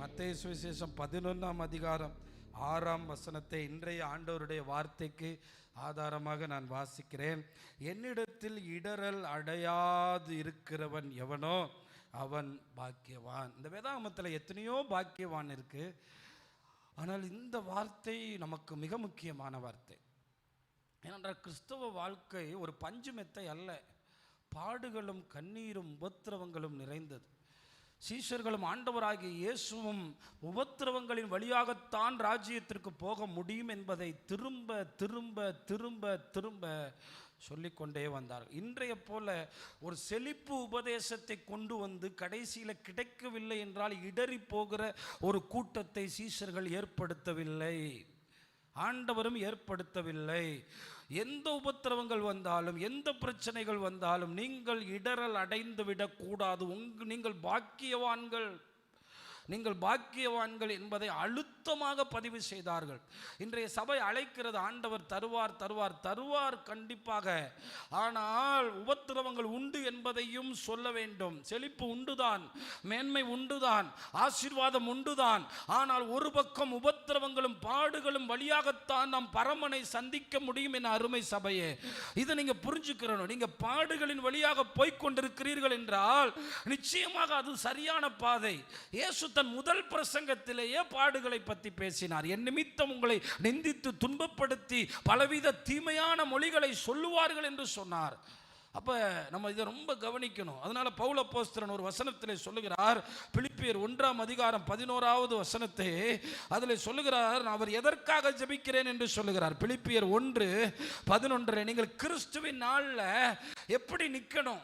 மத்தேயு சுவிசேஷம் 11ஆம் அதிகாரம் 6ஆம் வசனத்தை இன்றைய ஆண்டவருடைய வார்த்தைக்கு ஆதாரமாக நான் வாசிக்கிறேன். என்னிடத்தில் இடறல் அடையாது இருக்கிறவன் எவனோ அவன் பாக்கியவான். இந்த வேதாகமத்தில் எத்தனையோ பாக்கியவான் இருக்கு. ஆனால் இந்த வார்த்தை நமக்கு மிக முக்கியமான வார்த்தை. ஏனென்றால் கிறிஸ்தவ வாழ்க்கை ஒரு பஞ்சு மெத்தை அல்ல, பாடுகளும் கண்ணீரும் உபத்திரவங்களும் நிறைந்தது. சீஷர்களும் ஆண்டவராகிய இயேசுவும் உபத்திரவங்களின் வழியாகத்தான் ராஜ்யத்திற்கு போக முடியும் என்பதை திரும்ப திரும்ப திரும்ப திரும்ப சொல்லிக்கொண்டே வந்தார்கள். இன்றைய போல ஒரு செழிப்பு உபதேசத்தை கொண்டு வந்து கடைசியில் கிடைக்கவில்லை என்றால் இடறி போகிற ஒரு கூட்டத்தை சீஷர்கள் ஏற்படுத்தவில்லை, ஆண்டவரும் ஏற்படுத்தவில்லை. எந்த உபத்திரவங்கள் வந்தாலும் எந்த பிரச்சனைகள் வந்தாலும் நீங்கள் இடறல் அடைந்து விடக்கூடாது. நீங்கள் பாக்கியவான்கள், நீங்கள் பாக்கியவான்கள் என்பதை அழுத்தமாக பதிவு செய்தார்கள். இன்றைய சபை அழைக்கிறது, ஆண்டவர் தருவார் தருவார் தருவார் கண்டிப்பாக. ஆனால் உபத்திரவங்கள் உண்டு என்பதையும் சொல்ல வேண்டும். செழிப்பு உண்டுதான், மேன்மை உண்டுதான், ஆசீர்வாதம் உண்டுதான். ஆனால் ஒரு பக்கம் உபத்திரவங்களும் பாடுகளும் வழியாகத்தான் நாம் பரமனை சந்திக்க முடியும் என அருமை சபையே, இதை நீங்க புரிஞ்சுக்கிறணும். நீங்க பாடுகளின் வழியாக போய்கொண்டிருக்கிறீர்கள் என்றால் நிச்சயமாக அது சரியான பாதை. இயேசு தன் முதல் பிரசங்கத்திலேயே பாடுகளை பற்றி பேசினார். என் நிமித்தம் உங்களை நிந்தித்து துன்பப்படுத்தி பலவித தீமையான மொழிகளை சொல்லுவார்கள் என்று சொன்னார். அப்ப நம்ம இதை ரொம்ப கவனிக்கணும். அதனால பவுல் அப்போஸ்தலன் ஒரு வசனத்திலே சொல்லுகிறார், பிலிப்பியர் 1ஆம் அதிகாரம் 11வது வசனத்தை அதில் சொல்லுகிறார், அவர் எதற்காக ஜெபிக்கிறேன் என்று சொல்லுகிறார். பிலிப்பியர் 1:11, நீங்கள் கிறிஸ்துவின் நாளில் எப்படி நிற்கணும்?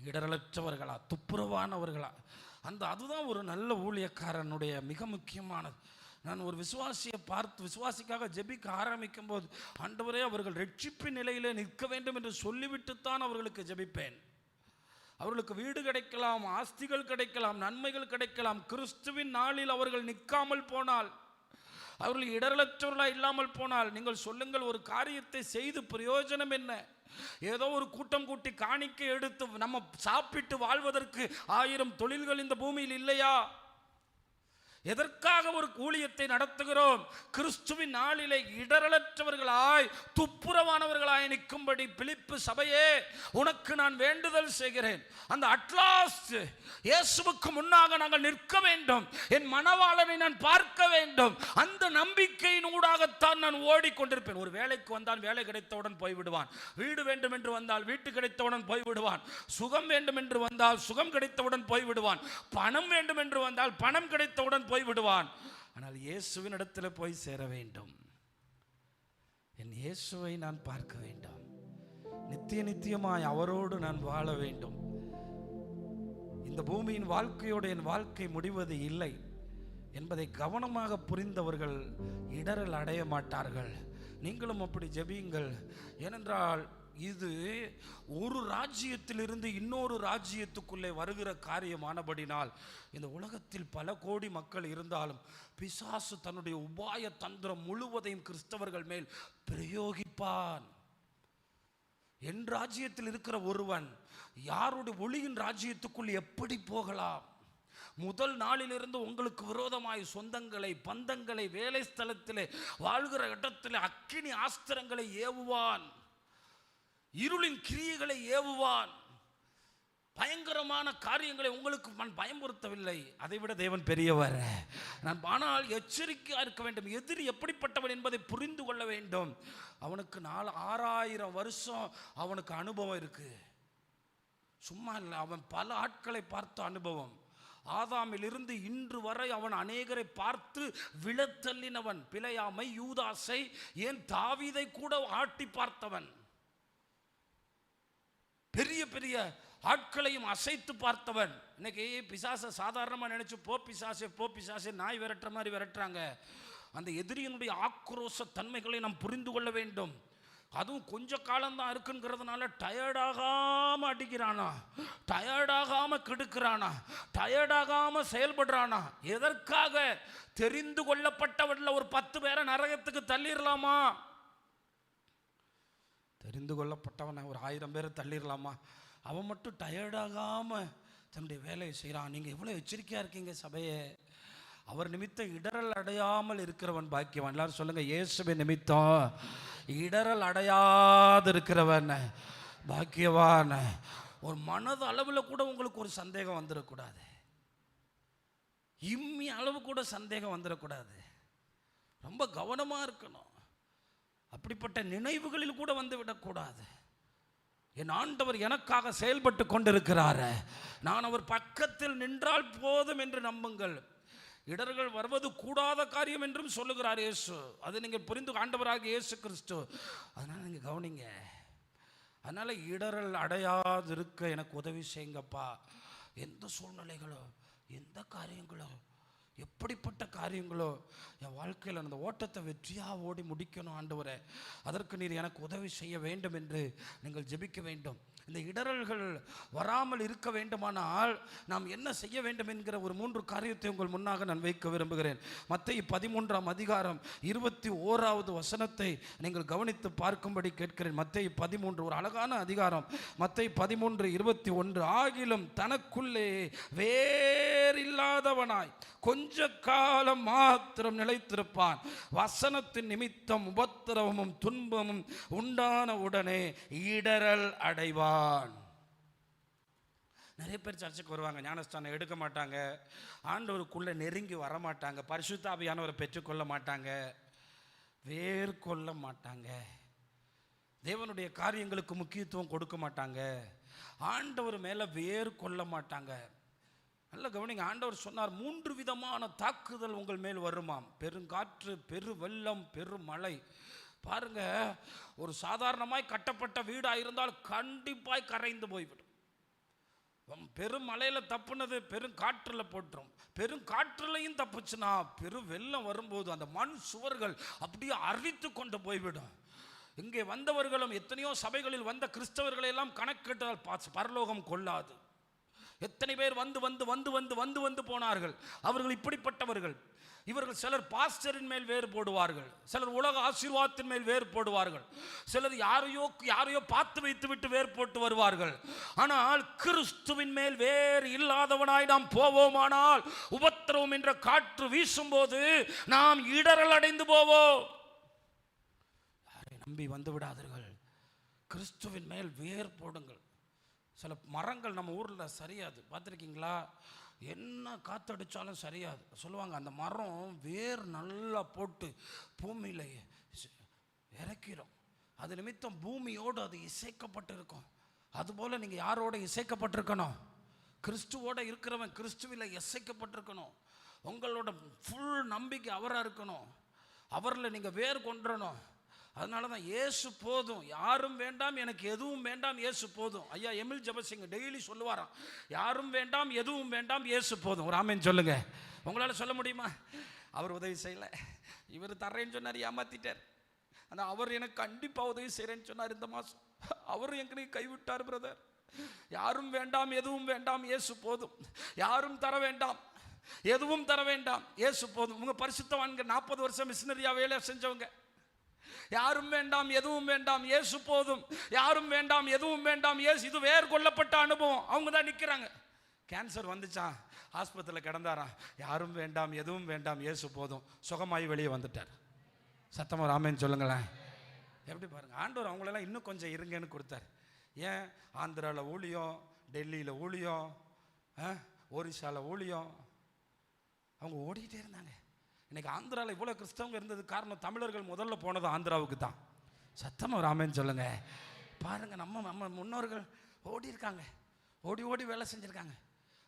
இடரலற்றவர்களா, துப்புரவானவர்களா? அதுதான் ஒரு நல்ல ஊழியக்காரனுடைய மிக முக்கியமானது. நான் ஒரு விசுவாசியை பார்த்து விசுவாசிக்காக ஜெபிக்க ஆரம்பிக்கும் போது, ஆண்டவரே அவர்கள் ரட்சிப்பின் நிலையிலே நிற்க வேண்டும் என்று சொல்லிவிட்டுத்தான் அவர்களுக்கு ஜெபிப்பேன். அவர்களுக்கு வீடு கிடைக்கலாம், ஆஸ்திகள் கிடைக்கலாம், நன்மைகள் கிடைக்கலாம். கிறிஸ்துவின் நாளில் அவர்கள் நிற்காமல் போனால், அவர்கள் இடரலற்றவர்களாக இல்லாமல் போனால், நீங்கள் சொல்லுங்கள், ஒரு காரியத்தை செய்து பிரயோஜனம் என்ன? ஏதோ ஒரு கூட்டம் கூட்டி காணிக்கை எடுத்து நம்ம சாப்பிட்டு வாழ்வதற்கு 1000 தொழில்கள் இந்த பூமியில் இல்லையா? எதற்காக ஒரு ஊழியத்தை நடத்துகிறோம்? கிறிஸ்துவின் நாளிலே இடரலற்றவர்களாய் துப்புரவானவர்களாய் நிற்கும்படி பிலிப்பு சபையே உனக்கு நான் வேண்டுதல் செய்கிறேன். அந்த அட்லாஸ்ட் இயேசுவுக்கு முன்னாக நாங்கள் நிற்க வேண்டும். என் மணவாளனை நான் பார்க்க வேண்டும். அந்த நம்பிக்கையினூடாகத்தான் நான் ஓடிக்கொண்டிருப்பேன். ஒரு வேலைக்கு வந்தால் வேலை கிடைத்தவுடன் போய்விடுவான், வீடு வேண்டும் என்று வந்தால் வீட்டு கிடைத்தவுடன் போய்விடுவான், சுகம் வேண்டும் என்று வந்தால் சுகம் கிடைத்தவுடன் போய்விடுவான், பணம் வேண்டும் என்று வந்தால் பணம் கிடைத்தவுடன் போய்விடுவான். ஆனால் இயேசுவின் இடத்தில் போய் சேர வேண்டும். என் இயேசுவை நான் பார்க்க வேண்டும். நித்திய நித்தியமாய் அவரோடு நான் வாழ வேண்டும். இந்த பூமியின் வாழ்க்கையோடு என் வாழ்க்கை முடிவது இல்லை என்பதை கவனமாக புரிந்தவர்கள் இடரல் அடைய மாட்டார்கள். நீங்களும் அப்படி ஜெபியுங்கள். ஏனென்றால் இது ஒரு ராஜ்யத்திலிருந்து இன்னொரு ராஜ்யத்துக்குள்ளே வருகிற காரியமானபடினால், இந்த உலகத்தில் பல கோடி மக்கள் இருந்தாலும் பிசாசு தன்னுடைய உபாய தந்திரம் முழுவதையும் கிறிஸ்தவர்கள் மேல் பிரயோகிப்பான். என் ராஜ்யத்தில் இருக்கிற ஒருவன் யாருடைய ஒளியின் ராஜ்யத்துக்குள் எப்படி போகலாம்? முதல் நாளிலிருந்து உங்களுக்கு விரோதமாய் சொந்தங்களை, பந்தங்களை, வேலை ஸ்தலத்திலே வாழ்கிற இடத்திலே அக்கினி ஆஸ்திரங்களை ஏவுவான், இருளின் கிரியைகளை ஏவுவான், பயங்கரமான காரியங்களை உங்களுக்கு நான் பயமுறுத்தவில்லை. அதைவிட தேவன் பெரியவர். நான் ஆனால் எச்சரிக்கையாக இருக்க வேண்டும். எதிரி எப்படிப்பட்டவன் என்பதை புரிந்து கொள்ள வேண்டும். அவனுக்கு 6000 வருஷம் அவனுக்கு அனுபவம் இருக்கு, சும்மா இல்லை. அவன் பல ஆட்களை பார்த்த அனுபவம். ஆதாமிலிருந்து இன்று வரை அவன் அநேகரை பார்த்து விழத்தள்ளினவன். பிழையாமை, யூதாசை, ஏன் தாவீதை கூட ஆட்டி பார்த்தவன். பெரிய பெரிய ஆட்களையும் அசைத்து பார்த்தவன். இன்னைக்கு பிசாசை சாதாரணமாக நினைச்சு போ பிசாசே நாய் விரட்டுற மாதிரி விரட்டுறாங்க. அந்த எதிரியினுடைய ஆக்ரோஷ தன்மைகளை நாம் புரிந்து கொள்ள வேண்டும். அதுவும் கொஞ்ச காலம்தான் இருக்குங்கிறதுனால டயர்டாகாம அடிக்கிறானா, டயர்டாகாம கெடுக்கிறானா, டயர்டாகாம செயல்படுறானா. எதற்காக? தெரிந்து கொள்ளப்பட்டவர்கள் ஒரு 10 பேரை நரகத்துக்கு தள்ளிடலாமா? தெரிந்து கொள்ளப்பட்டவனை ஒரு 1000 பேரை தள்ளிடலாமா? அவன் மட்டும் டயர்டாகாமல் தன்னுடைய வேலையை செய்கிறான். நீங்கள் எவ்வளோ எச்சரிக்கையாக இருக்கீங்க சபையே. அவர் நிமித்தம் இடரல் அடையாமல் இருக்கிறவன் பாக்கியவான். எல்லாரும் சொல்லுங்க, இயேசுவின் நிமித்தம் இடரல் அடையாது இருக்கிறவன் பாக்கியவான். ஒரு மனது அளவில் கூட உங்களுக்கு ஒரு சந்தேகம் வந்துடக்கூடாது, இம்மி அளவு கூட சந்தேகம் வந்துடக்கூடாது. ரொம்ப கவனமாக இருக்கணும். அப்படிப்பட்ட நினைவுகளில் கூட வந்து விடக்கூடாது. என் ஆண்டவர் எனக்காக செயல்பட்டு கொண்டிருக்கிறார், நான் அவர் பக்கத்தில் நின்றால் போதும் என்று நம்புங்கள். இடர்கள் வருவது கூடாத காரியம் என்றும் சொல்லுகிறார் இயேசு. அது நீங்கள் புரிந்து, ஆண்டவராக இயேசு கிறிஸ்து. அதனால் நீங்கள் கவனிங்க. அதனால் இடரல் அடையாது இருக்க எனக்கு உதவி செய்யுங்கப்பா. எந்த சூழ்நிலைகளோ, எந்த காரியங்களோ, எப்படிப்பட்ட காரியங்களோ என் வாழ்க்கையில் அந்த ஓட்டத்தை வெற்றியாக ஓடி முடிக்கணும் ஆண்டவரே, அதற்கு நீர் எனக்கு உதவி செய்ய வேண்டும் என்று நீங்கள் ஜெபிக்க வேண்டும். இந்த இடரல்கள் வராமல் இருக்க வேண்டுமானால் நாம் என்ன செய்ய வேண்டும் என்கிற ஒரு 3 காரியத்தை உங்கள் முன்னாக நான் வைக்க விரும்புகிறேன். மத்தேயு 13ஆம் அதிகாரம் 21வது வசனத்தை நீங்கள் கவனித்து பார்க்கும்படி கேட்கிறேன். மத்தேயு 13 ஒரு அழகான அதிகாரம். மத்தேயு 13:21, ஆகிலும் தனக்குள்ளே வேறில்லாதவனாய் கொஞ்ச காலம் மாத்திரம் நிலைத்திருப்பான், வசனத்தின் நிமித்தம் உபத்திரவமும் துன்பமும் உண்டான உடனே இடரல் அடைவான். நிறைய பேர் சர்ச்சுக்கு வருவாங்க, ஞானஸ்தானம் எடுக்க மாட்டாங்க, ஆண்டவருக்குள்ளே நெருங்கி வரமாட்டாங்க, பரிசுத்த ஆவியானவரை பெற்றுக்கொள்ள மாட்டாங்க, வேர்கொள்ள மாட்டாங்க, தேவனுடைய காரியங்களுக்கு முக்கியத்துவம் கொடுக்க மாட்டாங்க, ஆண்டவர் மேலே வேர் கொள்ள மாட்டாங்க. நல்ல கவனிங்க, ஆண்டவர் சொன்னார் 3 விதமான தாக்குதல் உங்கள் மேல் வருமாம். பெருங்காற்று, பெரு வெள்ளம், பெருமழை. பாருங்க, ஒரு சாதாரணமாய் கட்டப்பட்ட வீடாக இருந்தால் கண்டிப்பாய் கரைந்து போய்விடும். பெருமழையில் தப்புனது பெருங்காற்றில் போட்டுரும். பெருங்காற்றுலையும் தப்புச்சுன்னா பெரு வெள்ளம் வரும்போது அந்த மண் சுவர்கள் அப்படியே அரித்து கொண்டு போய்விடும். இங்கே வந்தவர்களும் எத்தனையோ சபைகளில் வந்த கிறிஸ்தவர்களை எல்லாம் கணக்கிட்டால் பரலோகம் கொள்ளாது. எத்தனை பேர் வந்து வந்து வந்து வந்து வந்து வந்து போனார்கள். அவர்கள் இப்படிப்பட்டவர்கள். இவர்கள் சிலர் பாஸ்டரின் மேல் வேறு போடுவார்கள், சிலர் உலக ஆசீர்வாதத்தின் மேல் வேறு போடுவார்கள், சிலர் யாரையோ பார்த்து வைத்து விட்டு வேறு போட்டு வருவார்கள். ஆனால் கிறிஸ்துவின் மேல் வேறு இல்லாதவனாய் நாம் போவோமானால் உபத்திரவம் என்ற காற்று வீசும்போது நாம் இடரல் அடைந்து போவோம். யாரை நம்பி வந்து விடாதீர்கள், கிறிஸ்துவின் மேல் வேர் போடுங்கள். சில மரங்கள் நம்ம ஊரில் சரியாது, பார்த்துருக்கீங்களா? என்ன காற்றடிச்சாலும் சரியாது சொல்லுவாங்க. அந்த மரம் வேர் நல்லா போட்டு பூமியில் இறக்கிறோம். அது நிமித்தம் பூமியோடு அது இசைக்கப்பட்டிருக்கும். அதுபோல் நீங்கள் யாரோட இசைக்கப்பட்டிருக்கணும்? கிறிஸ்துவோடு இருக்கிறவன் கிறிஸ்துவில் இசைக்கப்பட்டிருக்கணும். உங்களோட ஃபுல் நம்பிக்கை அவராக இருக்கணும். அவரில் நீங்கள் வேர் கொண்டுறணும். அதனால தான் இயேசு போதும், யாரும் வேண்டாம், எனக்கு எதுவும் வேண்டாம், இயேசு போதும். ஐயா எமில் ஜெபசிங் டெய்லி சொல்லுவாராம், யாரும் வேண்டாம், எதுவும் வேண்டாம், இயேசு போதும். ஒரு ஆமென் சொல்லுங்க. உங்களால் சொல்ல முடியுமா? அவர் உதவி செய்யலை, இவர் தர்றேன்னு சொன்னார், ஏமாத்திட்டார். ஆனால் அவர் எனக்கு கண்டிப்பாக உதவி செய்கிறேன்னு சொன்னார் இந்த மாதம். அவர் எங்களுக்கு கைவிட்டார் பிரதர். யாரும் வேண்டாம், எதுவும் வேண்டாம், இயேசு போதும். யாரும் தர வேண்டாம், எதுவும் தர வேண்டாம், இயேசு போதும். உங்கள் பரிசுத்தவான்கள் 40 வருஷம் மிஷினரியா வேலை செஞ்சவங்க. யாரும் வேண்டாம், எதுவும் வேண்டாம், இயேசு போதும். யாரும் வேண்டாம், எதுவும் வேண்டாம், இயேசு. இது வேர் கொள்ளப்பட்ட அனுபவம். அவங்க தான் நிற்கிறாங்க. கேன்சர் வந்துச்சான், ஆஸ்பத்திரியில் கிடந்தாராம். யாரும் வேண்டாம், எதுவும் வேண்டாம், இயேசு போதும். சுகமாயி வெளியே வந்துட்டார். சத்தமாக ஆமென் சொல்லுங்களேன். எப்படி பாருங்க, ஆண்டவர் அவங்களெல்லாம் இன்னும் கொஞ்சம் இருங்கன்னு கொடுத்தார். ஏன்? ஆந்திராவில் ஊழியம், டெல்லியில் ஊழியம், ஒரிசாவில் ஊழியம், அவங்க ஓடிக்கிட்டே இருந்தாங்க. இன்னைக்கு ஆந்திராவில் இவ்வளோ கிறிஸ்தவங்க இருந்தது காரணம் தமிழர்கள் முதல்ல போனது ஆந்திராவுக்கு தான். சத்தமாக ராமன் சொல்லுங்க. பாருங்க, நம்ம முன்னோர்கள் ஓடி இருக்காங்க, ஓடி ஓடி வேலை செஞ்சுருக்காங்க.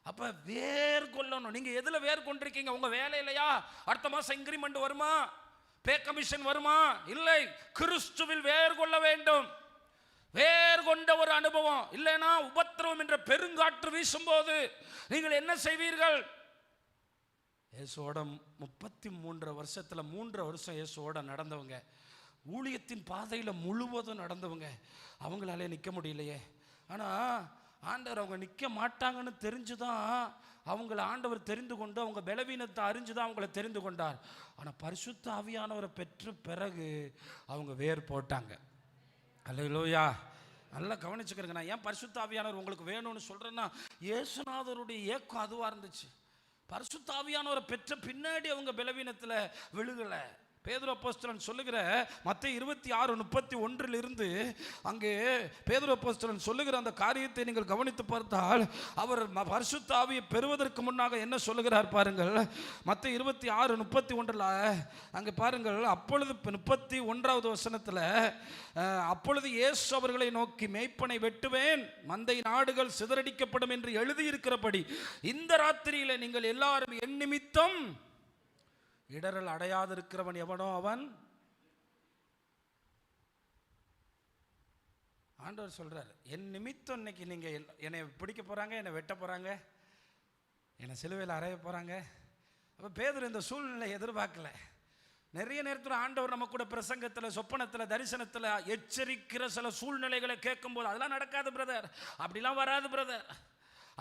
அப்போ வேர் கொள்ளணும். நீங்கள் எதில் வேர் கொண்டிருக்கீங்க? உங்கள் வேலையிலையா? அடுத்த மாதம் இன்க்ரிமெண்ட் வருமா? பே கமிஷன் வருமா? இல்லை, கிறிஸ்துவில் வேர் கொள்ள வேண்டும். வேர் கொண்ட ஒரு அனுபவம் இல்லைன்னா உபத்திரவம் என்ற பெருங்காற்று வீசும்போது நீங்கள் என்ன செய்வீர்கள்? இயேசுவோட 33 வருஷத்தில் 3 வருஷம் இயேசுவோட நடந்தவங்க, ஊழியத்தின் பாதையில் முழுவதும் நடந்தவங்க, அவங்களாலே நிற்க முடியலையே. ஆனால் ஆண்டவர் அவங்க நிற்க மாட்டாங்கன்னு தெரிஞ்சுதான் அவங்கள ஆண்டவர் தெரிந்து கொண்டு, அவங்க பலவீனத்தை அறிஞ்சுதான் அவங்கள தெரிந்து கொண்டார். ஆனால் பரிசுத்த ஆவியானவரை பெற்ற பிறகு அவங்க வேர் போட்டாங்க. அல்லேலூயா. நல்லா கவனிச்சுக்கிறேங்க. நான் ஏன் பரிசுத்த ஆவியானவர் உங்களுக்கு வேணும்னு சொல்கிறேன்னா, இயேசுநாதருடைய ஏக்கம் அதுவாக இருந்துச்சு. பரிசுத்த ஆவியானவரை பெற்ற பின்னாடி அவங்க பலவீனத்தில் விழுகலை. பேதுரு அப்போஸ்தலன் சொல்லுகிற மத்தேயு 26:31 அங்கே பேதுரு அப்போஸ்தலன் சொல்லுகிற அந்த காரியத்தை நீங்கள் கவனித்து பார்த்தால், அவர் பரிசுத்த ஆவியை பெறுவதற்கு முன்னாக என்ன சொல்லுகிறார் பாருங்கள். மத்தேயு 26:31 அங்கே பாருங்கள். அப்பொழுது 31வது வசனத்தில், அப்பொழுது இயேசு அவர்களை நோக்கி, மேய்ப்பனை வெட்டுவேன், மந்தை நாடுகள் சிதறடிக்கப்படும் என்று எழுதியிருக்கிறபடி இந்த ராத்திரியில் நீங்கள் எல்லாரும் என் நிமித்தம் இடரல் அடையாதிருக்கிறவன் எவனோ அவன். ஆண்டவர் சொல்றார், என் நிமித்தம் இன்னைக்கு நீங்க என்னை பிடிக்க போறாங்க, என்னை வெட்ட போறாங்க, என்னை சிலுவையில் அறைய போறாங்க. அப்ப பேதுரு இந்த சூழ்நிலை எதிர்பார்க்கல. நிறைய நேரத்தில் ஆண்டவர் நம்ம கூட பிரசங்கத்தில், சொப்பனத்தில், தரிசனத்தில் எச்சரிக்கிற சில சூழ்நிலைகளை கேட்கும்போது, அதெல்லாம் நடக்காது பிரதர், அப்படிலாம் வராது பிரதர்,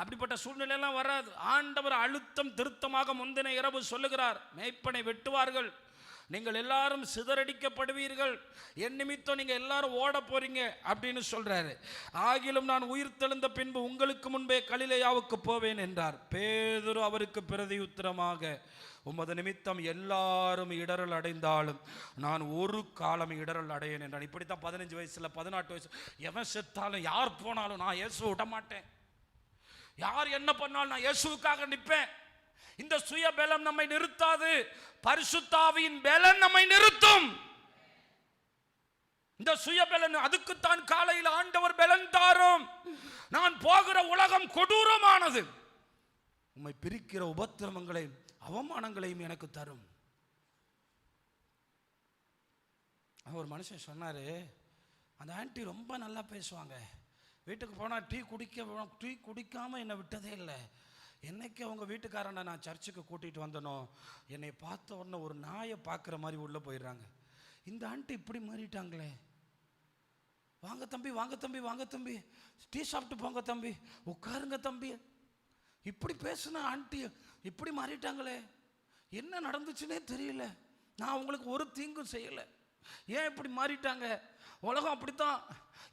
அப்படிப்பட்ட சூழ்நிலையெல்லாம் வராது. ஆண்டவர் அழுத்தம் திருத்தமாக முந்தின இரவு சொல்லுகிறார், மேய்ப்பனை வெட்டுவார்கள், நீங்கள் எல்லாரும் சிதறடிக்கப்படுவீர்கள், என் நிமித்தம் நீங்க எல்லாரும் ஓட போறீங்க அப்படின்னு சொல்றாரு. ஆகிலும் நான் உயிர் தெழுந்த பின்பு உங்களுக்கு முன்பே கலிலேயாவுக்கு போவேன் என்றார். பேதுரு அவருக்கு பிரதியுத்தரமாக, உமது நிமித்தம் எல்லாரும் இடரல் அடைந்தாலும் நான் ஒரு காலம் இடரல் அடையேன் என்றான். இப்படித்தான் 15 வயசுல 18 வயசு எவன் செத்தாலும் யார் போனாலும் நான் இயேசுவை விட மாட்டேன், யார் என்ன பண்ணாலும் நான் இயேசுவுக்காக நிற்பேன். இந்த சுய பலம் நம்மை நிறுத்தாது, பரிசுத்த ஆவியின் பலம் நம்மை நிறுத்தும். இந்த சுய பலன், அதுக்குத்தான் காலையில் ஆண்டவர் பலன் தாரும். நான் போகிற உலகம் கொடூரமானது, உம்மை பிரிக்கிற உபத்திரவங்களையும் அவமானங்களையும் எனக்கு தரும். ஒரு மனுஷன் சொன்னாரு, அந்த ஆன்ட்டி ரொம்ப நல்லா பேசுவாங்க, வீட்டுக்கு போனால் டீ குடிக்காமல் என்னை விட்டதே இல்லை. என்னைக்கு அவங்க வீட்டுக்காரனை நான் சர்ச்சுக்கு கூட்டிகிட்டு வந்தனோ, என்னை பார்த்த உடனே ஒரு நாயை பார்க்குற மாதிரி உள்ளே போயிடுறாங்க. இந்த ஆண்டி இப்படி மாறிட்டாங்களே, வாங்க தம்பி வாங்க தம்பி வாங்க தம்பி, டீ சாப்பிட்டு போங்க தம்பி, உட்காருங்க தம்பி, இப்படி பேசுன ஆண்டி இப்படி மாறிட்டாங்களே, என்ன நடந்துச்சுன்னே தெரியல, நான் அவங்களுக்கு ஒரு தீங்கும் செய்யலை, ஏன் இப்படி மாறிட்டாங்க? உலகம் அப்படித்தான்.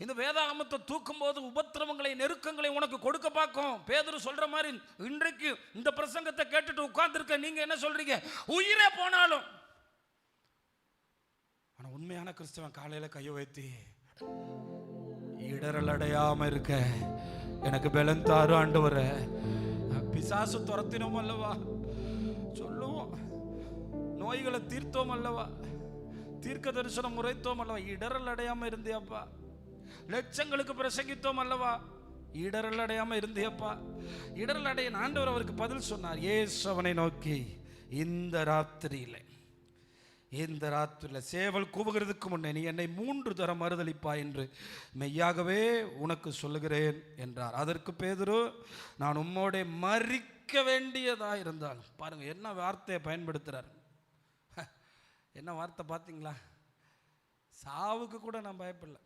இந்த வேதாகமத்தை தூக்கும் போது உபத்திரவங்களை, நெருக்கங்களை உனக்கு கொடுக்க பார்க்கும். பேதுரு சொல்ற மாதிரி இன்றைக்கு இந்த பிரசங்கத்தை கேட்டுட்டு உட்கார்ந்துருக்க நீங்க என்ன சொல்றீங்க? உயிரே போனாலும். ஆனா உண்மையான கிறிஸ்தவன் காலையில கையை வைத்தி, இடரல் அடையாம இருக்க எனக்கு பலன் தாரு ஆண்டவரே, பிசாசு துரத்தினோம் அல்லவா, சொல்லுவோம், நோய்களை தீர்த்தோம் அல்லவா, தீர்க்க தரிசனம் முறைத்தோம் அல்லவா, இடரல் அடையாம இருந்தியப்பா, லட்சங்களுக்கு பிரசங்கித்தோம் அல்லவா, இடரல் அடையாம இருந்தியப்பா. இடரல் அடைய ஆண்டவர் அவருக்கு பதில் சொன்னார். இயேசு அவனை நோக்கி, இந்த ராத்திரியில சேவல் கூவுகிறதுக்கு முன்னே நீ என்னை 3 தரம் மறுதலிப்பா என்று மெய்யாகவே உனக்கு சொல்லுகிறேன் என்றார். அதற்கு பேதுரு, நான் உம்மோட மரிக்க வேண்டியதா இருந்தால். பாருங்க என்ன வார்த்தையை பயன்படுத்துறார், என்ன வார்த்தை பார்த்தீங்களா? சாவுக்கு கூட நான் பயப்படல,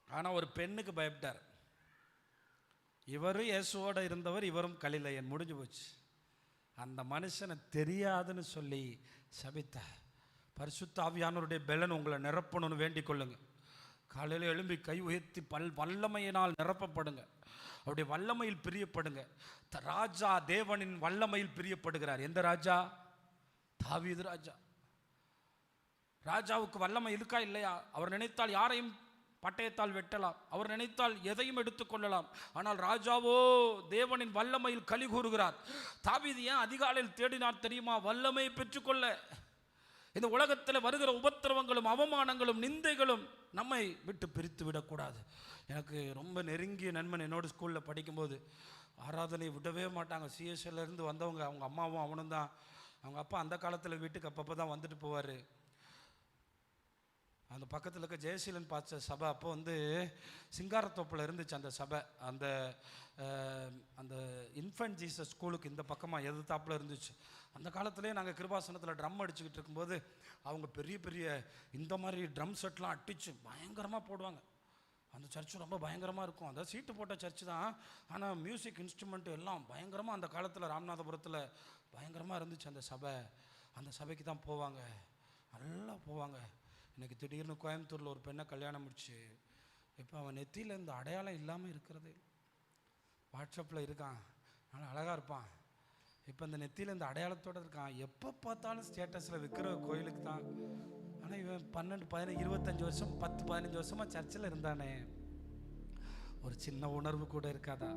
ஆனால் ஒரு பெண்ணுக்கு பயப்பட்டார். இவரும் இயேசுவோட இருந்தவர், இவரும் கலிலேயன், முடிஞ்சு போச்சு. அந்த மனுஷனை தெரியாதுன்னு சொல்லி சபித்தார். பரிசுத்த ஆவியானவருடைய பலன் உங்களை நிரப்பணும்னு வேண்டிக் கொள்ளுங்க. காலையில் எழும்பி கை உயர்த்தி வல்லமையினால் நிரப்பப்படுங்க, அவருடைய வல்லமையில் பிரியப்படுங்க. ராஜா தேவனின் வல்லமையில் பிரியப்படுகிறார். எந்த ராஜா? தாவீது ராஜா. ராஜாவுக்கு வல்லமை இருக்கா இல்லையா? அவர் நினைத்தால் யாரையும் பட்டயத்தால் வெட்டலாம், அவர் நினைத்தால் எதையும் எடுத்துக்கொள்ளலாம். ஆனால் ராஜாவோ தேவனின் வல்லமையில் களி கூறுகிறார். தாவீது ஏன் அதிகாலையில் தேடினார் தெரியுமா? வல்லமையை பெற்றுக்கொள்ள. இந்த உலகத்தில் வருகிற உபத்திரவங்களும் அவமானங்களும் நிந்தைகளும் நம்மை விட்டு பிரித்து விடக்கூடாது. எனக்கு ரொம்ப நெருங்கிய நண்பன் என்னோட ஸ்கூலில் படிக்கும்போது ஆராதனை விடவே மாட்டாங்க. சிஎஸ்எல்லேருந்து வந்தவங்க, அவங்க அம்மாவும் அவனும் தான். அவங்க அப்பா அந்த காலத்தில் வீட்டுக்கு அப்பப்போ தான் வந்துட்டு போவார். அந்த பக்கத்தில் இருக்க ஜெயசீலன் பாச்ச சபை அப்போ சிங்காரத்தோப்பில் இருந்துச்சு அந்த சபை. அந்த அந்த இன்ஃபன்ட் ஜீசஸ் ஸ்கூலுக்கு இந்த பக்கமாக எதிர்த்தாப்பில் இருந்துச்சு. அந்த காலத்துலேயே நாங்கள் கிருபாசனத்தில் ட்ரம் அடிச்சுக்கிட்டு இருக்கும்போது அவங்க பெரிய பெரிய இந்த மாதிரி ட்ரம் செட்லாம் அட்டிச்சு பயங்கரமாக போடுவாங்க. அந்த சர்ச்சு ரொம்ப பயங்கரமாக இருக்கும். அந்த சீட்டு போட்ட சர்ச்சு தான், ஆனால் மியூசிக் இன்ஸ்ட்ருமெண்ட்டு எல்லாம் பயங்கரமாக அந்த காலத்தில் ராமநாதபுரத்தில் பயங்கரமாக இருந்துச்சு அந்த சபை. அந்த சபைக்கு தான் போவாங்க, நல்லா போவாங்க. இன்றைக்கி திடீர்னு கோயம்புத்தூரில் ஒரு பெண்ணை கல்யாணம் முடிச்சு, இப்போ அவன் நெத்தியில் இந்த அடையாளம் இல்லாமல் இருக்கிறது. வாட்ஸ்அப்பில் இருக்கான், நல்லா அழகாக இருப்பான், இப்போ இந்த நெத்தியில் இந்த அடையாளத்தோடு இருக்கான். எப்போ பார்த்தாலும் ஸ்டேட்டஸில் விற்கிற கோயிலுக்கு தான். ஆனால் இவன் 12, 15, 25 வருஷம் 10, 15 வருஷமாக சர்ச்சில் இருந்தானே, ஒரு சின்ன உணர்வு கூட இருக்காதா?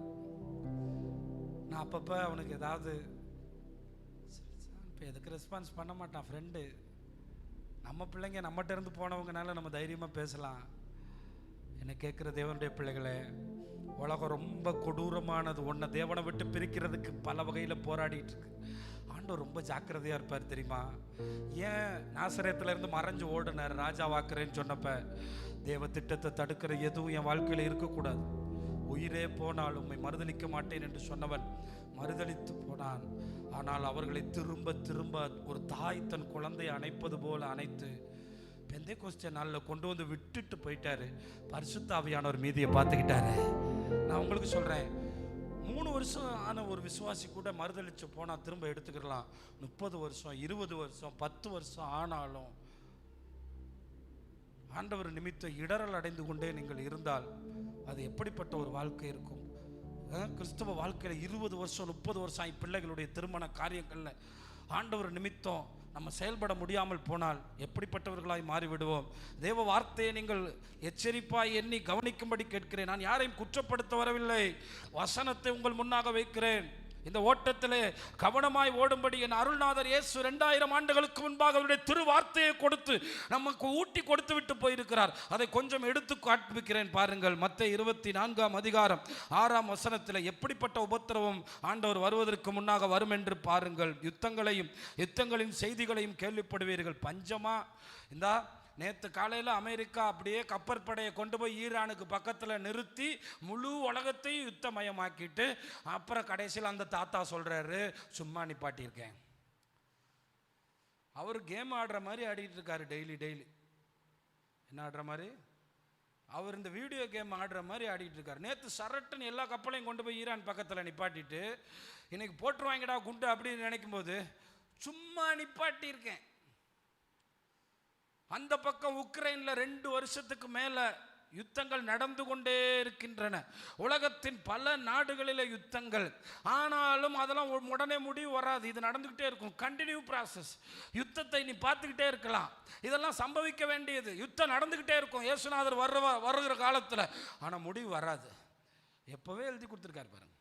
நான் அப்பப்போ அவனுக்கு ஏதாவது இப்போ எதுக்கு ரெஸ்பான்ஸ் பண்ண மாட்டான். ஃப்ரெண்டு, நம்ம பிள்ளைங்க நம்மகிட்ட இருந்து போனவங்கனால நம்ம தைரியமாக பேசலாம். என்னை கேட்குற தேவனுடைய பிள்ளைகளே, உலகம் ரொம்ப கொடூரமானது. ஒன்றை தேவனை விட்டு பிரிக்கிறதுக்கு பல வகையில் போராடிட்டு இருக்கு. ஆண்டவர் ரொம்ப ஜாக்கிரதையாக இருப்பார் தெரியுமா? ஏன் நாசரேத்துலேருந்து மறைஞ்சு ஓடுனார் ராஜாவாக்குறேன்னு சொன்னப்ப? தேவ திட்டத்தை தடுக்கிற எதுவும் என் வாழ்க்கையில் இருக்கக்கூடாது. உயிரே போனால் உம்மை மறுதளிக்க மாட்டேன் என்று சொன்னவன் மறுதளித்து போனான். ஆனால் அவர்களை திரும்ப திரும்ப ஒரு தாய் தன் குழந்தையை அணைப்பது போல அணைத்து பெந்தேகோஸ்தே நாளில் கொண்டு வந்து விட்டுட்டு போயிட்டாரு. பரிசுத்த ஆவியானவர் மீதியை பார்த்துக்கிட்டாரு. நான் உங்களுக்கு சொல்கிறேன், 3 வருஷம் ஆன ஒரு விசுவாசி கூட மறுதளிச்சு போனால் திரும்ப எடுத்துக்கலாம். 30 வருஷம் 20 வருஷம் 10 வருஷம் ஆனாலும் ஆண்டவர் நிமித்தம் இடரல் அடைந்து கொண்டே நீங்கள் இருந்தால் அது எப்படிப்பட்ட ஒரு வாழ்க்கை இருக்கும்? கிறிஸ்தவ வாழ்க்கையில் 20 வருஷம் 30 வருஷம் பிள்ளைகளுடைய திருமண காரியங்களில் ஆண்டவர் நிமித்தம் நம்ம செயல்பட முடியாமல் போனால் எப்படிப்பட்டவர்களாய் மாறிவிடுவோம்? தேவ வார்த்தையை நீங்கள் எச்சரிப்பாய் எண்ணி கவனிக்கும்படி கேட்கிறேன். நான் யாரையும் குற்றப்படுத்த வரவில்லை. வசனத்தை உங்கள் முன்னாக வைக்கிறேன். இந்த ஓட்டத்திலே கவனமாய் ஓடும்படி என் அருள்நாதர் இயேசு 2000 ஆண்டுகளுக்கு முன்பாக அவருடைய திருவார்த்தையை கொடுத்து நமக்கு ஊட்டி கொடுத்து விட்டு போயிருக்கிறார். அதை கொஞ்சம் எடுத்து காண்பிக்கிறேன் பாருங்கள். மத்தேயு 24ஆம் அதிகாரம் 6ஆம் வசனத்தில் எப்படிப்பட்ட உபத்திரவம் ஆண்டவர் வருவதற்கு முன்னாக வரும் என்று பாருங்கள். யுத்தங்களின் செய்திகளையும் கேள்விப்படுவீர்கள். பஞ்சமா? இந்தா நேற்று காலையில் அமெரிக்கா அப்படியே கப்பற்படையை கொண்டு போய் ஈரானுக்கு பக்கத்தில் நிறுத்தி முழு உலகத்தையும் யுத்தமயமாக்கிட்டு அப்புறம் கடைசியில் அந்த தாத்தா சொல்கிறாரு, சும்மா நிப்பாட்டியிருக்கேன். அவர் கேம் ஆடுற மாதிரி ஆடிட்டு இருக்காரு. டெய்லி என்ன ஆடுற மாதிரி? அவர் இந்த வீடியோ கேம் ஆடுற மாதிரி ஆடிட்டு இருக்காரு. நேற்று சரட்டுன்னு எல்லா கப்பலையும் கொண்டு போய் ஈரான் பக்கத்தில் நிப்பாட்டிட்டு இன்னைக்கு போட்டுருவாங்கடா குண்டு அப்படின்னு நினைக்கும் போது சும்மா நிப்பாட்டியிருக்கேன். அந்த பக்கம் உக்ரைன்ல 2 வருஷத்துக்கு மேல யுத்தங்கள் நடந்து கொண்டே இருக்கின்றன. உலகத்தின் பல நாடுகளில் யுத்தங்கள். ஆனாலும் அதெல்லாம் உடனே முடிவு வராது. இது நடந்துகிட்டே இருக்கும். Continue process. யுத்தத்தை நீ பார்த்துக்கிட்டே இருக்கலாம். இதெல்லாம் சம்பவிக்க வேண்டியது. யுத்தம் நடந்துகிட்டே இருக்கும் இயேசுநாதர் வருகிற காலத்தில். ஆனால் முடிவு வராது. எப்போவே எழுதி கொடுத்துருக்காரு பாருங்க.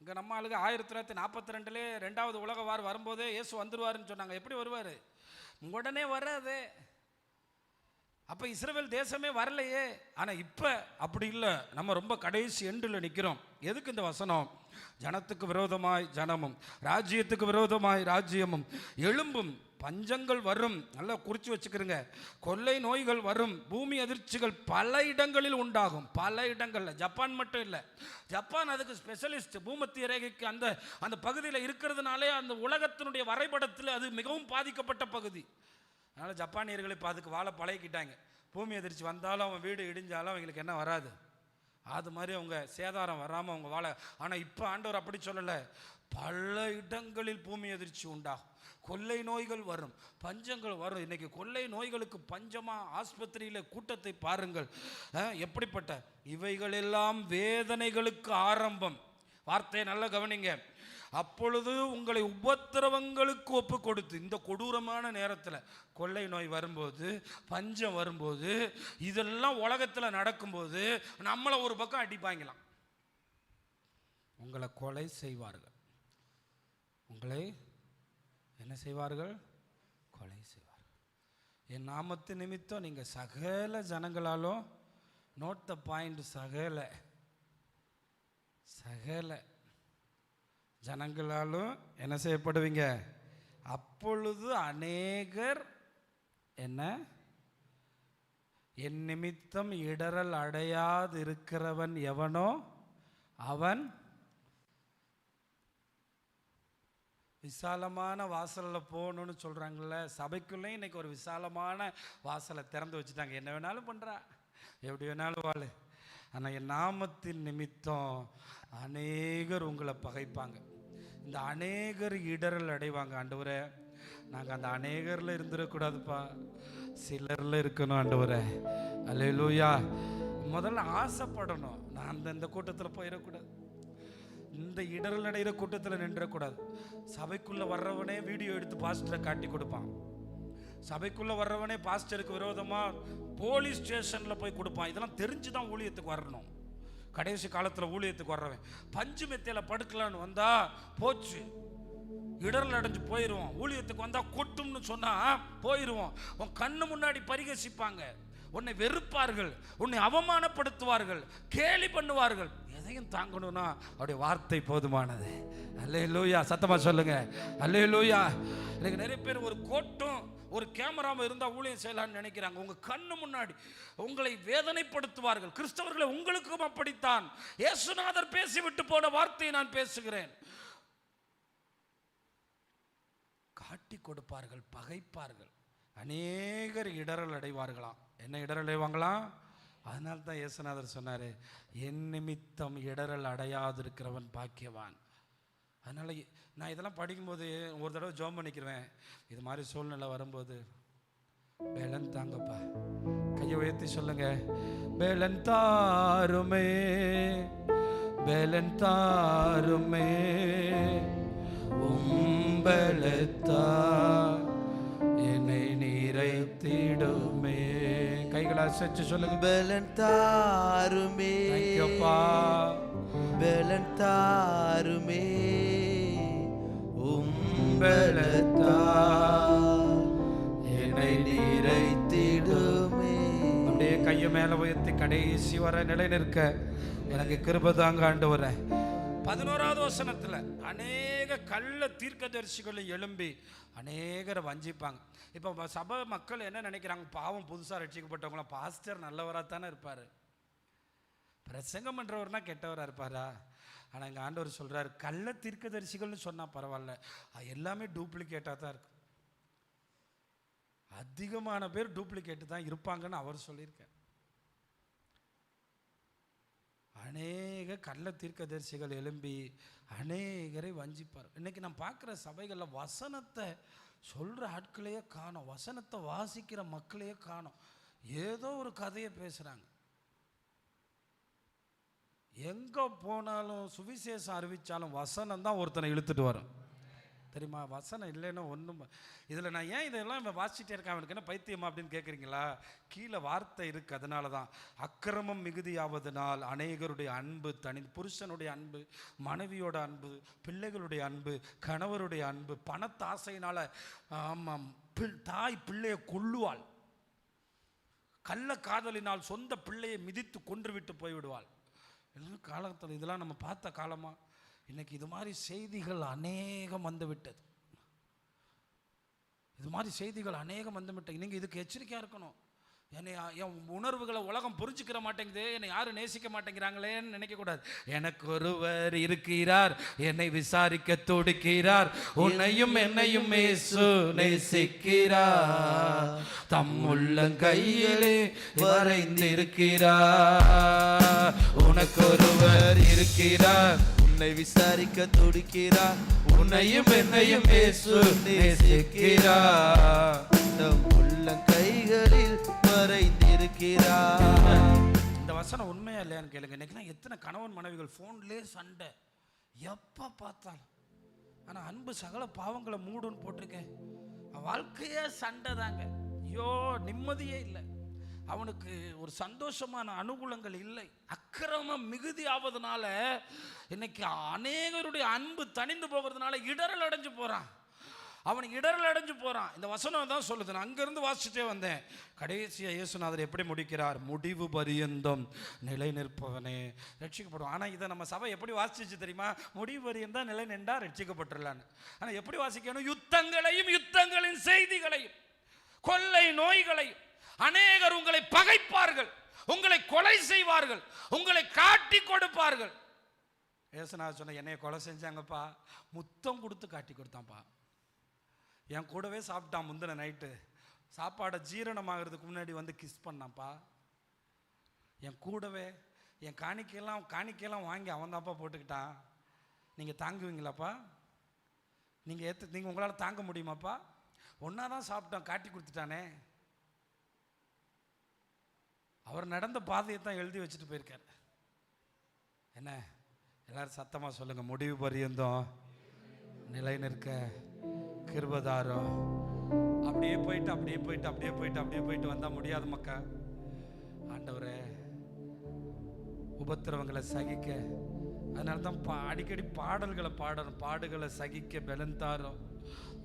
இங்கே நம்ம ஆளுங்க 1942 2வது உலக வார் வரும்போதே இயேசு வந்துருவாருன்னு சொன்னாங்க. எப்படி வருவார்? உடனே வராது. அப்போ இஸ்ரவேல் தேசமே வரலையே. ஆனால் இப்போ அப்படி இல்லை. நம்ம ரொம்ப கடைசி எண்டில் நிற்கிறோம். எதுக்கு இந்த வசனம்? ஜனத்துக்கு விரோதமாய் ஜனமும் ராஜ்யத்துக்கு விரோதமாய் ராஜ்யமும் எழும்பும். பஞ்சங்கள் வரும். நல்லா குறித்து வச்சுக்கிறங்க. கொள்ளை நோய்கள் வரும். பூமி அதிர்ச்சிகள் பல இடங்களில் உண்டாகும். பல இடங்களில். ஜப்பான் மட்டும் இல்லை. ஜப்பான் அதுக்கு ஸ்பெஷலிஸ்ட். பூமத்திய ரேகைக்கு அந்த பகுதியில் இருக்கிறதுனாலே அந்த உலகத்தினுடைய வரைபடத்தில் அது மிகவும் பாதிக்கப்பட்ட பகுதி. அதனால் ஜப்பானியர்களை இப்போ அதுக்கு வாழ பழகிக்கிட்டாங்க. பூமி அதிர்ச்சி வந்தாலும் அவன் வீடு இடிஞ்சாலும் அவங்களுக்கு என்ன வராது. அது மாதிரி அவங்க சேதாரம் வராமல் அவங்க வாழ. ஆனால் இப்போ ஆண்டவர் அப்படி சொல்லலை. பல இடங்களில் பூமி அதிர்ச்சி உண்டாகும். கொள்ளை நோய்கள் வரும். பஞ்சங்கள் வரும். இன்னைக்கு கொள்ளை நோய்களுக்கு பஞ்சமா? ஆஸ்பத்திரியில் கூட்டத்தை பாருங்கள். எப்படிப்பட்ட இவைகளெல்லாம் வேதனைகளுக்கு ஆரம்பம். வார்த்தையை நல்லா கவனிங்க. அப்பொழுது உங்களை உபத்திரவங்களுக்கு ஒப்பு கொடுத்து, இந்த கொடூரமான நேரத்தில் கொள்ளை நோய் வரும்போது, பஞ்சம் வரும்போது, இதெல்லாம் உலகத்தில் நடக்கும்போது நம்மளை ஒரு பக்கம் அடிப்பாங்களாம். உங்களை கொலை செய்வார்கள். உங்களை என்ன செய்வார்கள்? கொலை செய்வார்கள். என் நாமத்து நிமித்தம் நீங்கள் சகல ஜனங்களாலும், நோட் த பாயிண்ட், சகல ஜனங்களாலும் என்ன செய்யப்படுவீங்க? அப்பொழுது அநேகர் என்ன? என் நிமித்தம் இடரல் அடையாது இருக்கிறவன் எவனோ அவன் விசாலமான வாசலில் போகணும்னு சொல்கிறாங்கல்ல. சபைக்குள்ளேயும் இன்றைக்கி ஒரு விசாலமான வாசலை திறந்து வச்சுட்டாங்க. என்ன வேணாலும் பண்ணுறா, எப்படி வேணாலும் வாழு. ஆனால் என் நாமத்தின் நிமித்தம் அநேகர் உங்களை பகைப்பாங்க. இந்த அநேகர் இடரல் அடைவாங்க. ஆண்டவரே, நாங்கள் அந்த அநேகரில் இருந்துடக்கூடாதுப்பா, சிலரில் இருக்கணும் ஆண்டவரே. அல்லேலூயா. முதல்ல ஆசைப்படணும். நான் இந்த கூட்டத்தில் போயிடக்கூடாது. இந்த இடரல் அடைகிற கூட்டத்தில் நின்றக்கூடாது. சபைக்குள்ள வர்றவனே வீடியோ எடுத்து பாஸ்டரை காட்டி கொடுப்பான். சபைக்குள்ள வர்றவனே பாஸ்டருக்கு விரோதமா போலீஸ் ஸ்டேஷன்ல போய் கொடுப்பான். இதெல்லாம் தெரிஞ்சுதான் ஊழியத்துக்கு வரணும். கடைசி காலத்தில் ஊழியத்துக்கு வர்றவன் பஞ்சு மெத்தையில படுக்கலான்னு வந்தா போச்சு, இடரல் அடைஞ்சு போயிடுவோம். ஊழியத்துக்கு வந்தா கொட்டும்னு சொன்னா போயிடுவோம். உன் கண்ணு முன்னாடி பரிகசிப்பாங்க, உன்னை வெறுப்பார்கள், உன்னை அவமானப்படுத்துவார்கள், கேலி பண்ணுவார்கள். எதையும் தாங்கணும்னா அவருடைய வார்த்தை போதுமானது. அல்லேலூயா, சத்தமா சொல்லுங்க அல்லேலூயா. எனக்கு நிறைய பேர் ஒரு கோட்டும் ஒரு கேமராவும் இருந்தால் ஊழியம் செய்யலான்னு நினைக்கிறாங்க. உங்க கண்ணு முன்னாடி உங்களை வேதனைப்படுத்துவார்கள். கிறிஸ்தவர்களை உங்களுக்கும் அப்படித்தான். இயேசுநாதர் பேசிவிட்டு போன வார்த்தையை நான் பேசுகிறேன். காட்டி கொடுப்பார்கள், பகைப்பார்கள். அநேகர் இடரல் அடைவார்களாம். என்ன இடரல் அடைவாங்களாம்? அதனால தான் இயேசுநாதர் சொன்னாரு, என் நிமித்தம் இடரல் அடையாதிருக்கிறவன் பாக்கியவான். அதனால நான் இதெல்லாம் படிக்கும்போது ஒரு தடவை ஜெபம் பண்ணிக்கிறேன். இது மாதிரி சூழ்நிலை வரும்போது பேலன் தாங்கப்பா. கையை உயர்த்தி சொல்லுங்க, பேலன் தாருமே, பேலன் தாருமே, உம்பலத்தா என்னை நிறைத்திடுமே. கைகளை அசைச்சு சொல்லுங்க, பேலன் தாருமே, பேலன் தாருமே, உம்பலத்தா என்னை நிறைத்திடுமே. அப்படியே கையை மேல உயர்த்தி கடைசி வர நிலை நிற்க எனக்கு கிருபை தாங்க ஆண்டவரே. 11வது வசனத்துல அநேக கள்ள தீர்க்கதரிசிகளை எழும்பி அநேகரை வஞ்சிப்பாங்க. இப்போ சபை மக்கள் என்ன நினைக்கிறாங்க? பாவம், புதுசாக ரட்சிக்கப்பட்டவங்களாம் பாஸ்டர் நல்லவராக தானே இருப்பார், பிரசங்கம் பண்ணுறவர்னா கெட்டவராக இருப்பாரா? ஆனால் எங்கள் ஆண்டவர் சொல்கிறார், கள்ள தீர்க்கதரிசிகள்னு சொன்னால் பரவாயில்ல, எல்லாமே டூப்ளிகேட்டாக தான் இருக்கு. அதிகமான பேர் டூப்ளிகேட்டு தான் இருப்பாங்கன்னு அவர் சொல்லியிருக்கார். அநேக கள்ள தீர்க்கதரிசிகள் எழும்பி அநேகரை வஞ்சிப்பார். இன்னைக்கு நான் பார்க்குற சபைகளில் வசனத்தை சொல்கிற ஆட்களையே காணோம், வசனத்தை வாசிக்கிற மக்களையே காணோம். ஏதோ ஒரு கதையை பேசுகிறாங்க. எங்கே போனாலும் சுவிசேஷம் அறிவித்தாலும் வசனம் தான் ஒருத்தனை இழுத்துட்டு வரும் தெரியுமா? வசனம் இல்லைன்னா ஒன்றும். இதில் நான் ஏன் இதெல்லாம் வாசிச்சிட்டே இருக்கேன், அவனுக்கு என்ன பைத்தியமா அப்படின்னு கேட்குறீங்களா? கீழே வார்த்தை இருக்குது. அதனால தான் அக்கிரமம் மிகுதியாவதனால் அநேகருடைய அன்பு புருஷனுடைய அன்பு, மனைவியோட அன்பு, பிள்ளைகளுடைய அன்பு, கணவருடைய அன்பு, பணத்தாசையினால் ஆமாம் தாய் பிள்ளையை கொல்லுவாள், கள்ள காதலினால் சொந்த பிள்ளையை மிதித்து கொன்று விட்டு போய்விடுவாள். காலத்தில் இதெல்லாம் நம்ம பார்த்த காலமா? இன்னைக்கு இது மாதிரி செய்திகள் அநேகம் வந்து விட்டது. இது மாதிரி செய்திகள் அநேகம் வந்து விட்டது. நீங்கள் இதுக்கு எச்சரிக்கையாக இருக்கணும். என்னை என் உணர்வுகளை உலகம் புரிஞ்சுக்கிற மாட்டேங்குது, என்னை யாரும் நேசிக்க மாட்டேங்கிறாங்களேன்னு நினைக்கக்கூடாது. எனக்கு ஒருவர் இருக்கிறார், என்னை விசாரிக்க துடிக்கிறார், உன்னையும் என்னையும் இயேசு நேசிக்கிறார், தம் உள்ளங்கையிலே வரைந்திருக்கிறார். உனக்கு ஒருவர் இருக்கிறார், உன்னை விசாரிக்க துடிக்கிறார், உன்னையும் என்னையும் இயேசு நேசிக்கிறார், தம் உள்ளங்கைகளில் வரைந்திருக்கிறார். இந்த வசனம் உண்மையா இல்லையான்னு கேளுங்க. இன்னைக்கு எத்தனை கணவன் மனைவிகள் ஃபோன்லேயே சண்டை, எப்போ பார்த்தாலும். ஆனால் அன்பு சகல பாவங்களை மூடுன்னு போட்டிருக்கேன். வாழ்க்கையே சண்டை தாங்க. ஐயோ, நிம்மதியே இல்லை, அவனுக்கு ஒரு சந்தோஷமான அனுகூலங்கள் இல்லை. அக்கிரமம் மிகுதி ஆவதனால இன்னைக்கு அநேகருடைய அன்பு தணிந்து போகிறதுனால இடரல் அடைஞ்சு போறான். அவனுக்கு இடரல் அடைஞ்சு போறான். இந்த வசனம் தான் சொல்லுது. நான் அங்கிருந்து வாசிச்சுட்டே வந்தேன். கடைசியா இயேசுநாதர் எப்படி முடிக்கிறார்? முடிவு பரியந்தம் நிலை நிற்பவனே ரட்சிக்கப்படும். ஆனால் இதை நம்ம சபை எப்படி வாசிச்சு தெரியுமா? முடிவு பரியந்தம் நிலை நின்றா ரட்சிக்கப்பட்டுடலான்னு. ஆனால் எப்படி வாசிக்கணும்? யுத்தங்களையும் யுத்தங்களின் செய்திகளையும் கொள்ளை நோய்களையும். அநேகர் உங்களை பகைப்பார்கள், உங்களை கொலை செய்வார்கள், உங்களை காட்டி கொடுப்பார்கள். இயேசுநாதர் சொன்ன, என்னைய கொலை செஞ்சாங்கப்பா, முத்தம் கொடுத்து காட்டி கொடுத்தான்ப்பா, என் கூடவே சாப்பிட்டான், முந்தின நைட்டு சாப்பாடை ஜீரணமாகிறதுக்கு முன்னாடி வந்து கிஸ் பண்ணான்ப்பா, என் கூடவே என் காணிக்கையெல்லாம் வாங்கி அவன் தான்ப்பா போட்டுக்கிட்டான். நீங்கள் தாங்குவீங்களாப்பா? நீங்கள் உங்களால் தாங்க முடியுமாப்பா? ஒன்றா தான் சாப்பிட்டான், காட்டி கொடுத்துட்டானே. அவர் நடந்த பாதையை தான் எழுதி வச்சுட்டு போயிருக்கார். என்ன எல்லாரும் சத்தமாக சொல்லுங்க, முடிவு பரியந்தம் நிலை நிற்க கிருபதாரம். அப்படியே போயிட்டு அப்படியே போயிட்டு அப்படியே போயிட்டு அப்படியே போயிட்டு வந்தா முடியாது மக்கா. ஆண்டவரே, உபத்திரவங்களை சகிக்க, அதனால தான் அடிக்கடி பாடல்களை பாடணும். பாடுகளை சகிக்க பலன் தாரும்,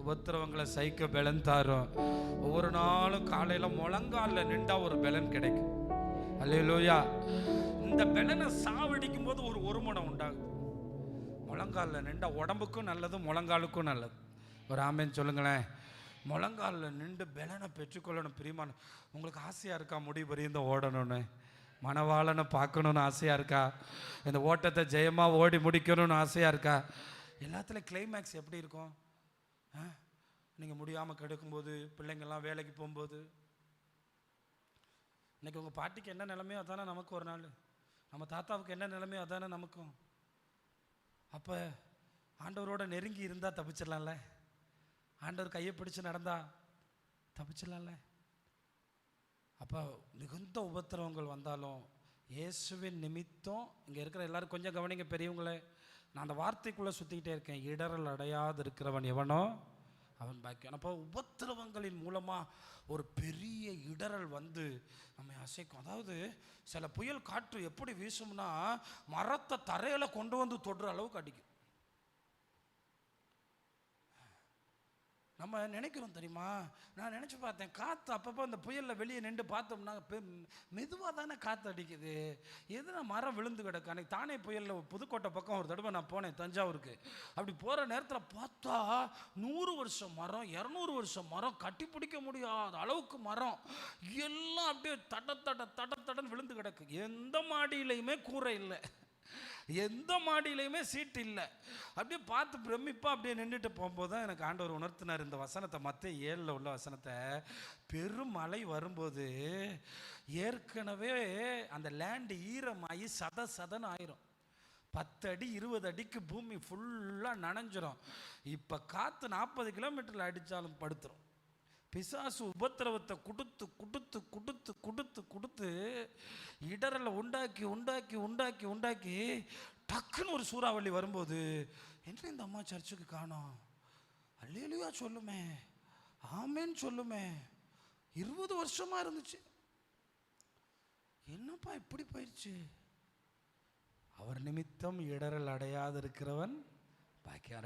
உபத்திரவங்களை சகிக்க பலன் தாரும். ஒவ்வொரு நாளும் காலையில் முழங்காலில் நின்றா ஒரு பலன் கிடைக்கும். அல்லேலூயா. இந்த பலனை சாவடிக்கும் போது ஒரு ஒருமனம் உண்டாகுது. முழங்காலில் நின்றா உடம்புக்கும் நல்லது, முழங்காலுக்கும் நல்லது. ஒரு ஆமேன்னு சொல்லுங்களேன். முழங்காலில் நின்று பலனை பெற்றுக்கொள்ளணும். பிரியமான, உங்களுக்கு ஆசையாக இருக்கா முடிவு பரியந்தம் ஓடணும்னு? மணவாளனை பார்க்கணுன்னு ஆசையாக இருக்கா? இந்த ஓட்டத்தை ஜெயமாக ஓடி முடிக்கணும்னு ஆசையாக இருக்கா? எல்லாத்துலேயும் கிளைமேக்ஸ் எப்படி இருக்கும்? நீங்கள் முடியாமல் கெடுக்கும்போது, பிள்ளைங்கள்லாம் வேலைக்கு போகும்போது, இன்றைக்கி உங்கள் பாட்டிக்கு என்ன நிலைமையோ அதானே நமக்கு ஒரு நாள், நம்ம தாத்தாவுக்கு என்ன நிலைமையோ அதானே நமக்கும். அப்போ ஆண்டவரோட நெருங்கி இருந்தால் தப்பிச்சிடலாம்ல? ஆண்டவர் கையை பிடிச்சு நடந்தா தப்பிச்சிடலாம்ல? அப்போ மிகுந்த உபத்திரவங்கள் வந்தாலும் இயேசுவின் நிமித்தம், இங்கே இருக்கிற எல்லாரும் கொஞ்சம் கவனிங்க பெரியவங்களே, நான் அந்த வார்த்தைக்குள்ளே சுற்றிக்கிட்டே இருக்கேன். இடரல் அடையாது இருக்கிறவன் எவனோ அவன் பாக்கியம். அப்போ உபத்திரவங்களின் மூலமாக ஒரு பெரிய இடரல் வந்து நம்ம அசைக்கும். அதாவது சில புயல் காற்று எப்படி வீசும்னா மரத்தை தரையில் கொண்டு வந்து தொடுற அளவுக்கு அடிக்கும். நம்ம நினைக்கிறோம் தெரியுமா? நான் நினச்சி பார்த்தேன், காற்று அப்பப்போ அந்த புயலில் வெளியே நின்று பார்த்தோம்னா மெதுவாக தானே காற்று அடிக்குது, எதுனா மரம் விழுந்து கிடக்கு. அன்றைக்கி தானே புயலில் புதுக்கோட்டை பக்கம் ஒரு தடவை நான் போனேன், தஞ்சாவூருக்கு. அப்படி போகிற நேரத்தில் பார்த்தா 100 வருஷம் மரம், 200 வருஷம் மரம், கட்டி பிடிக்க முடியாத அளவுக்கு மரம் எல்லாம் அப்படியே தடன்னு விழுந்து கிடக்கு. எந்த மாடியிலையுமே கூரை இல்லை, எந்த மாடியிலையுமே சீட்டு இல்லை. அப்படியே பார்த்து பிரமிப்பாக அப்படியே நின்றுட்டு போகும்போது தான் எனக்கு ஆண்டவர் உணர்த்தினார் இந்த வசனத்தை, மத்தேயு 7 உள்ள வசனத்தை. பெருமழை வரும்போது ஏற்கனவே அந்த லேண்டு ஈரமாகி சதன்னு ஆயிரும். 10 அடி 20 அடிக்கு பூமி ஃபுல்லாக நனைஞ்சிரும். இப்போ காற்று 40 கிலோமீட்டரில் அடித்தாலும் படுத்துரும். பிசாசு உபத்திரவத்தை கொடுத்து கொடுத்து கொடுத்து கொடுத்து கொடுத்து இடரலை உண்டாக்கி உண்டாக்கி உண்டாக்கி உண்டாக்கி டக்குன்னு ஒரு சூறாவளி வரும்போது, என்ன இந்த அம்மா சர்ச்சுக்கு காணோம், அல்லேலூயா சொல்லுமே, ஆமேன்னு சொல்லுமே, 20 வருஷமா இருந்துச்சு, என்னப்பா இப்படி போயிடுச்சு? அவர் நிமித்தம் இடரல் அடையாது இருக்கிறவன் பாக்கியம்.